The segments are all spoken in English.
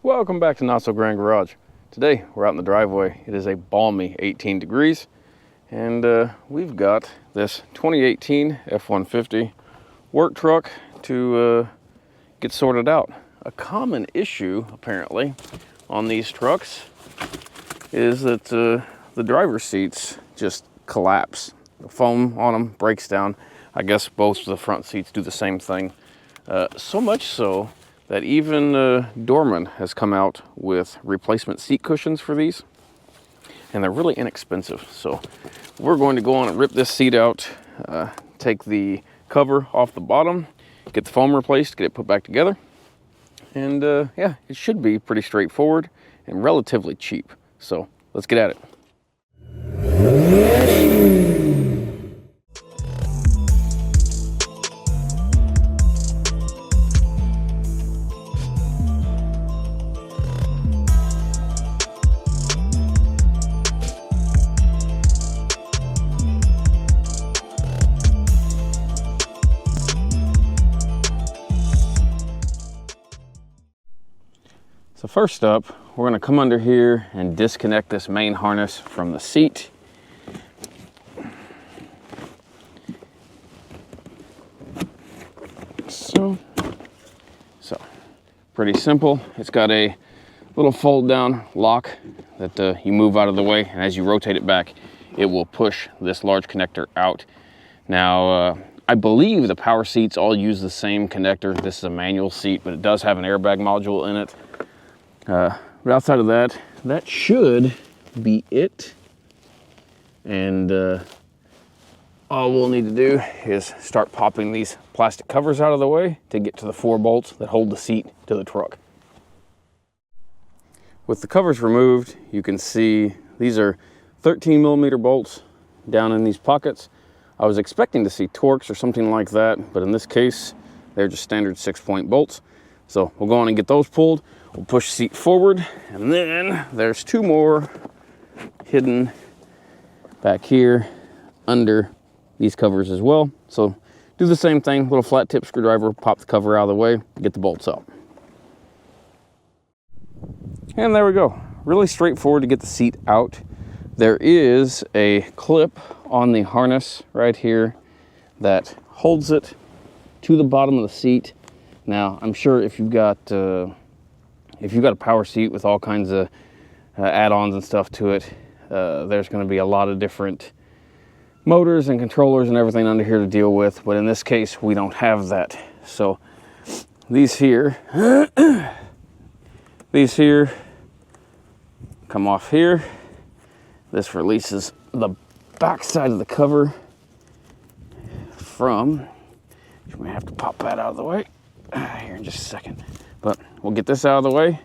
Welcome back to Not So Grand Garage. Today we're out in the driveway. It is a balmy 18 degrees and we've got this 2018 F150 work truck to get sorted out. A common issue apparently on these trucks is that the driver's seats just collapse. The foam on them breaks down. I guess both of the front seats do the same thing. So much so that even Dorman has come out with replacement seat cushions for these, and they're really inexpensive. So we're going to go on and rip this seat out, take the cover off the bottom, get the foam replaced, get it put back together, and yeah, it should be pretty straightforward and relatively cheap. So let's get at it. So first up, we're going to come under here and disconnect this main harness from the seat. So pretty simple. It's got a little fold down lock that you move out of the way, and as you rotate it back, it will push this large connector out. Now, I believe the power seats all use the same connector. This is a manual seat, but it does have an airbag module in it. But outside of that, that should be it. And all we'll need to do is start popping these plastic covers out of the way to get to the 4 bolts that hold the seat to the truck. With the covers removed, you can see these are 13mm bolts down in these pockets. I was expecting to see Torx or something like that, but in this case, they're just standard 6-point bolts. So we'll go on and get those pulled. We'll push the seat forward, and then there's 2 more hidden back here under these covers as well. So do the same thing, little flat tip screwdriver, pop the cover out of the way, get the bolts out. And there we go. Really straightforward to get the seat out. There is a clip on the harness right here that holds it to the bottom of the seat. Now, I'm sure if you've got a power seat with all kinds of add-ons and stuff to it, there's going to be a lot of different motors and controllers and everything under here to deal with. But in this case, we don't have that. So these here come off here. This releases the back side of the cover from, you may have to pop that out of the way here in just a second, but we'll get this out of the way.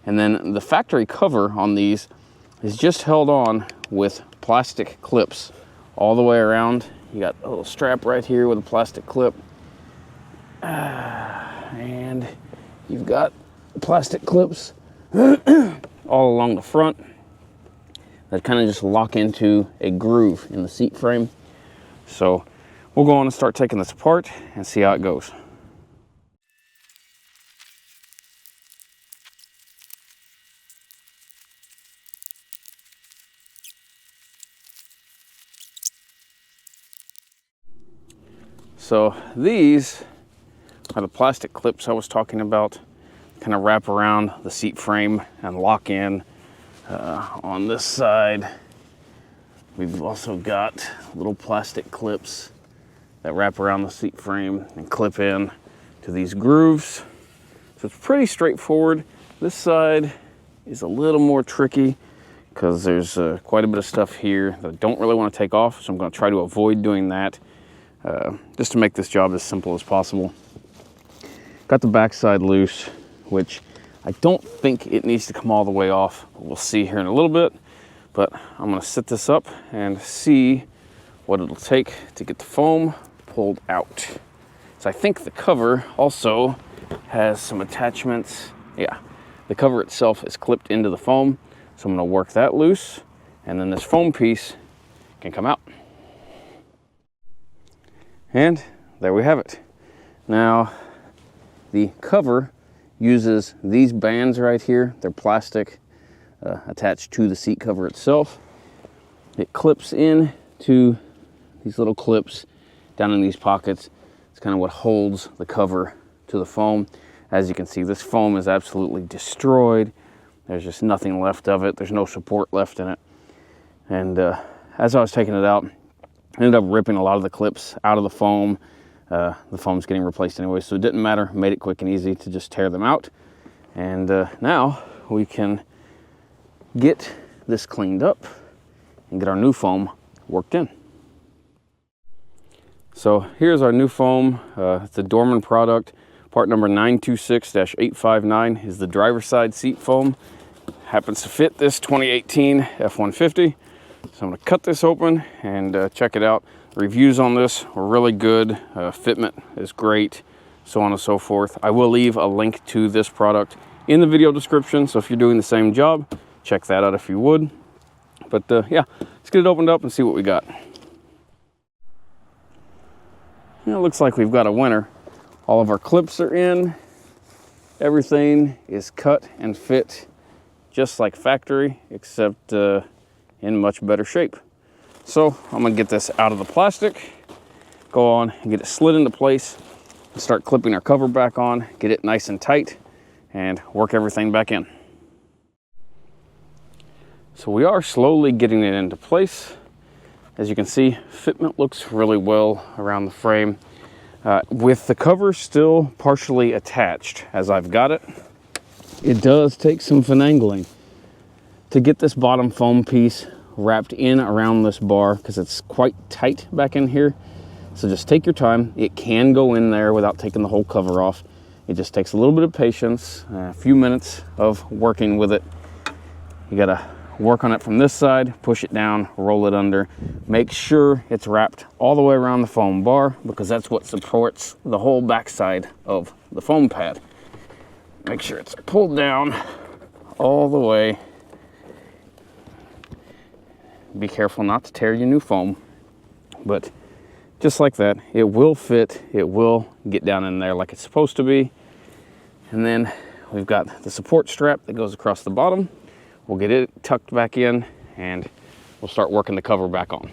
And then the factory cover on these is just held on with plastic clips all the way around. You got a little strap right here with a plastic clip, and you've got plastic clips all along the front that kind of just lock into a groove in the seat frame. So we'll go on and start taking this apart and see how it goes. So these are the plastic clips I was talking about, kind of wrap around the seat frame and lock in. On this side, we've also got little plastic clips that wrap around the seat frame and clip in to these grooves. So it's pretty straightforward. This side is a little more tricky because there's quite a bit of stuff here that I don't really want to take off, so I'm going to try to avoid doing that. Just to make this job as simple as possible. Got the backside loose, which I don't think it needs to come all the way off. We'll see here in a little bit, but I'm going to set this up and see what it'll take to get the foam pulled out. So I think the cover also has some attachments. Yeah, the cover itself is clipped into the foam, so I'm going to work that loose, and then this foam piece can come out. And there we have it. Now, the cover uses these bands right here. They're plastic, attached to the seat cover itself. It clips in to these little clips down in these pockets. It's kind of what holds the cover to the foam. As you can see, this foam is absolutely destroyed. There's just nothing left of it. There's no support left in it. And as I was taking it out, I ended up ripping a lot of the clips out of the foam. The foam's getting replaced anyway, so it didn't matter. Made it quick and easy to just tear them out. And now we can get this cleaned up and get our new foam worked in. So here's our new foam. It's a Dorman product. Part number 926-859 is the driver's side seat foam. Happens to fit this 2018 F150. So I'm going to cut this open and check it out. Reviews on this were really good. Fitment is great, so on and so forth. I will leave a link to this product in the video description, so if you're doing the same job, check that out if you would. But yeah, let's get it opened up and see what we got. It looks like we've got a winner. All of our clips are in. Everything is cut and fit just like factory, except in much better shape. So I'm gonna get this out of the plastic, go on and get it slid into place, and start clipping our cover back on, get it nice and tight, and work everything back in. So we are slowly getting it into place. As you can see, fitment looks really well around the frame. With the cover still partially attached as I've got it, it does take some finagling to get this bottom foam piece wrapped in around this bar because it's quite tight back in here. So just take your time. It can go in there without taking the whole cover off. It just takes a little bit of patience, a few minutes of working with it. You gotta work on it from this side, push it down, roll it under. Make sure it's wrapped all the way around the foam bar because that's what supports the whole backside of the foam pad. Make sure it's pulled down all the way. Be careful not to tear your new foam, but just like that, it will fit, it will get down in there like it's supposed to be. And then we've got the support strap that goes across the bottom. We'll get it tucked back in and we'll start working the cover back on.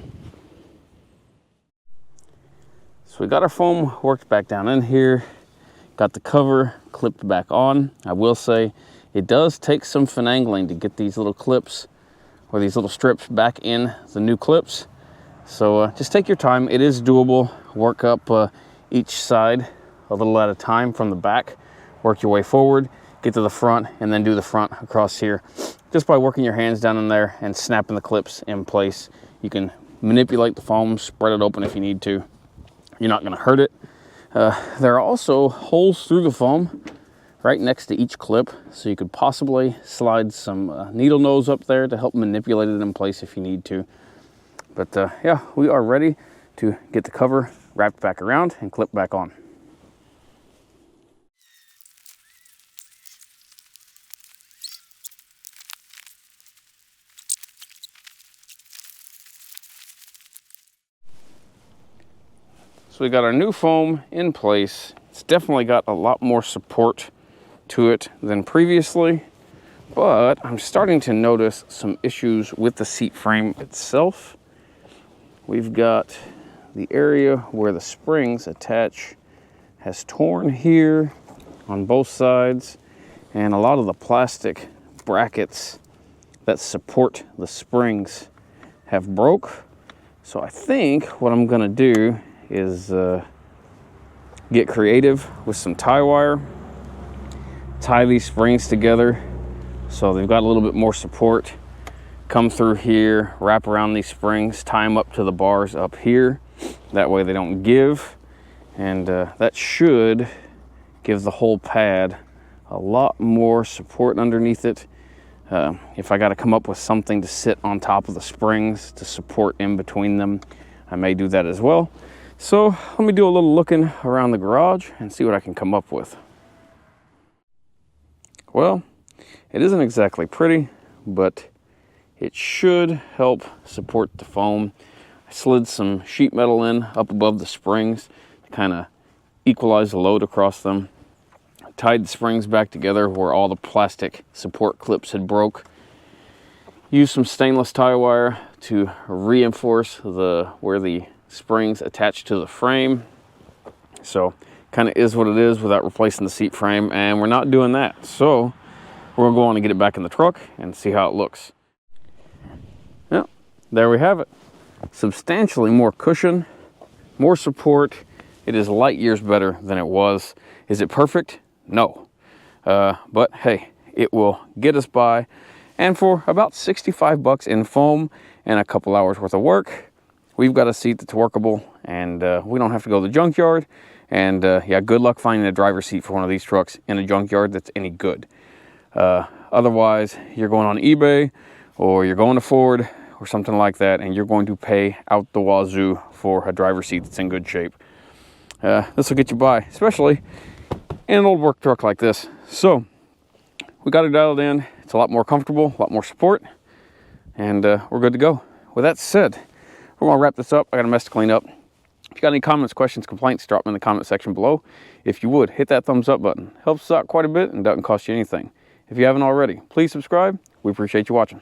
So we got our foam worked back down in here, got the cover clipped back on. I will say it does take some finagling to get these little clips or these little strips back in the new clips. So just take your time. It is doable. Work up each side a little at a time from the back. Work your way forward, get to the front, and then do the front across here. Just by working your hands down in there and snapping the clips in place. You can manipulate the foam, spread it open if you need to. You're not gonna hurt it. There are also holes through the foam right next to each clip, so you could possibly slide some needle nose up there to help manipulate it in place if you need to. But yeah, we are ready to get the cover wrapped back around and clipped back on. So we got our new foam in place. It's definitely got a lot more support to it than previously, but I'm starting to notice some issues with the seat frame itself. We've got the area where the springs attach has torn here on both sides, and a lot of the plastic brackets that support the springs have broke. So I think what I'm gonna do is get creative with some tie wire, tie these springs together so they've got a little bit more support. Come through here, wrap around these springs, tie them up to the bars up here. That way they don't give, and that should give the whole pad a lot more support underneath it. If I got to come up with something to sit on top of the springs to support in between them, I may do that as well. So let me do a little looking around the garage and see what I can come up with. Well, it isn't exactly pretty, but it should help support the foam. I slid some sheet metal in up above the springs to kind of equalize the load across them. tied the springs back together where all the plastic support clips had broke. Used some stainless tie wire to reinforce where the springs attach to the frame. So kind of is what it is without replacing the seat frame, and we're not doing that. So we're gonna go on and get it back in the truck and see how it looks. Yep, there we have it. Substantially more cushion, more support. It is light years better than it was. Is it perfect? No. But hey, it will get us by. And for about 65 bucks in foam and a couple hours worth of work, we've got a seat that's workable, and we don't have to go to the junkyard. And yeah, good luck finding a driver's seat for one of these trucks in a junkyard that's any good. Otherwise, you're going on eBay or you're going to Ford or something like that, and you're going to pay out the wazoo for a driver's seat that's in good shape. This will get you by, especially in an old work truck like this. So we got it dialed in. It's a lot more comfortable, a lot more support, and we're good to go. With that said, we're gonna wrap this up. I got a mess to clean up. If you got any comments, questions, complaints, drop them in the comment section below. If you would, hit that thumbs up button. Helps us out quite a bit and doesn't cost you anything. If you haven't already, please subscribe. We appreciate you watching.